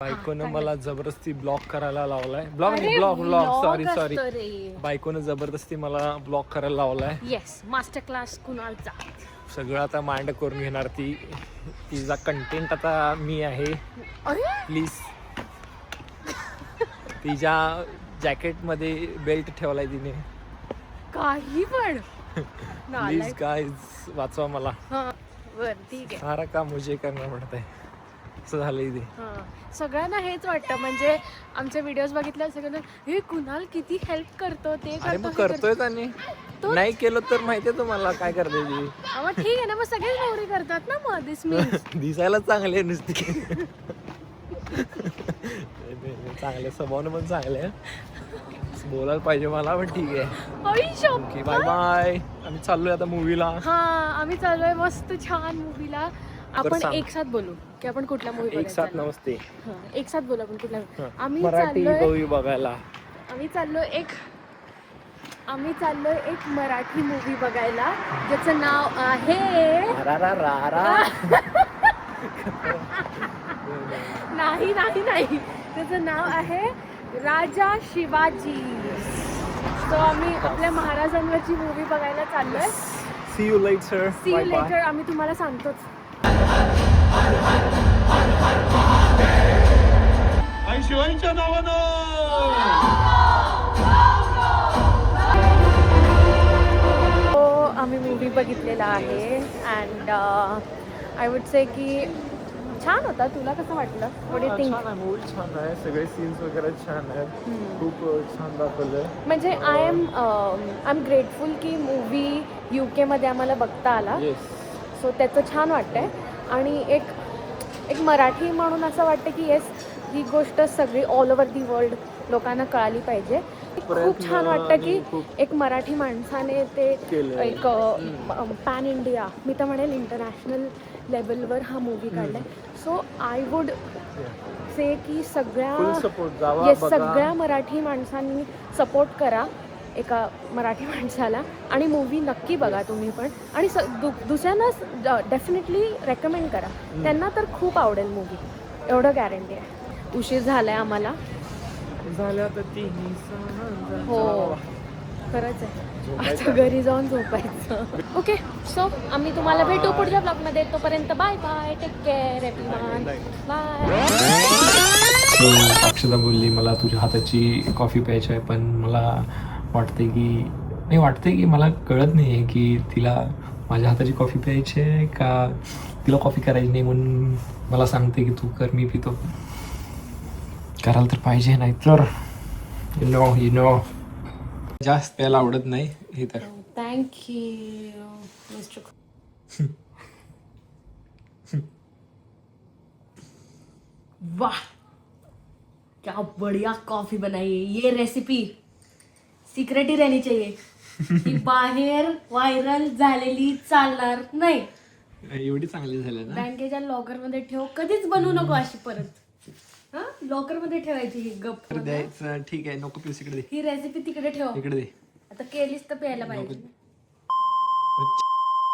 बायकोनं मला जबरदस्ती ब्लॉक करायला लावलाय. ब्लॉक सॉरी बायकोनं जबरदस्ती मला ब्लॉक करायला लावलाय. येस, मास्टर क्लास कुणालचा. सगळं आता माइंड करून घेणार ती. तिचा कंटेंट आता मी आहे. प्लीज तिच्या जॅकेट मध्ये बेल्ट ठेवलाय तिने. काही पण प्लीज गाइस वाचवा मला. बर ठीक आहे. सारा काम मुझे करना पडतंय. असं झालंय ते. सगळ्यांना हेच वाटतं, म्हणजे आमचे व्हिडिओज बघितले सगळ्यांना हे कुणाल किती हेल्प करतो, ते अरे मग करतोय आणि नाही केलं तर माहितीये तुम्हाला काय करते ती. मग ठीक आहे ना, मग सगळेच नवरी करतात ना. मग दिस मीन्स दिसायला चांगले नुसते चांगले स्वभावानं पण चांगले. बोलायला पाहिजे मला पण ठीक आहे. Okay bye bye. आम्ही चाललोय आता मूवीला. आम्ही चाललोय मस्त छान मूवीला. आपण एक साथ बोलू की आपण कुठला मूवी एक साथ नमस्ते. एक साथ बोलू आपण कुठला. आम्ही मराठी मूवी बघायला. आम्ही चाललोय एक मराठी मूवी बघायला ज्याचं नाव आहे नाही त्याचं नाव आहे राजा शिवाजी. तो आम्ही आपल्या महाराजांवरची मूवी बघायला चाललोय. See you later. आम्ही तुम्हाला सांगतोच. शिवाजीच्या नावानं आम्ही मूवी बघितलेला आहे अँड आय वुड से की छान होता. तुला कसं वाटलं? मूवी छान आहे. सगळे सीन्स वगैरे छान आहेत. खूप छान दाखवलंय. म्हणजे आय एम ग्रेटफुल की मूवी UK मध्ये आम्हाला बघता आला. सो त्याचं छान वाटतंय. आणि एक मराठी म्हणून असं वाटतं की येस, ही गोष्ट सगळी ऑल ओव्हर दी वर्ल्ड लोकांना कळाली पाहिजे. खूप छान वाटतं की एक मराठी माणसाने ते एक पॅन इंडिया, मी तर म्हणेल इंटरनॅशनल लेवलवर हा मूवी काढलाय. सो आय वुड से की सगळ्या मराठी माणसांनी सपोर्ट करा एका मराठी माणसाला आणि मूवी नक्की बघा तुम्ही पण. आणि दुसऱ्यांना डेफिनेटली रेकमेंड करा. त्यांना तर खूप आवडेल मूवी, एवढं गॅरंटी आहे. उशीर झालाय आम्हाला. हो खरंच आहे. आता घरी जाऊन झोपायचं. ओके, सो आम्ही तुम्हाला भेटू पुढच्या ब्लॉगमध्ये. तोपर्यंत bye bye. Take care everyone. Bye. Akshata बोलली मला तुझ्या हाताची कॉफी प्यायची आहे, पण मला वाटते की मला कळत नाही आहे की तिला माझ्या हाताची कॉफी प्यायची आहे का तिला कॉफी करायची नाही. म्हणून मला सांगते की तू कर, मी पितो. करायला तर पाहिजे, नाही तर यु नो जास्त प्यायला आवडत नाही हे तर. Thank you mister. वाह, क्या बढ़िया कॉफी बनाई है. ये रेसिपी सिक्रेट ही रहनी चाहिए. ती बाहेर व्हायरल झालेली चालणार नाही. एवढी चांगली झाली ना. बँकेच्या लॉकर मध्ये ठेव, कधीच बनवू नको अशी परत. लॉकर मध्ये ठेवायची ही गप द्यायचं. ठीक आहे, नको प्लीज इकडे दे. ही रेसिपी तिकडे ठेव. इकडे दे. आता केलीस तर प्यायला पाहिजे.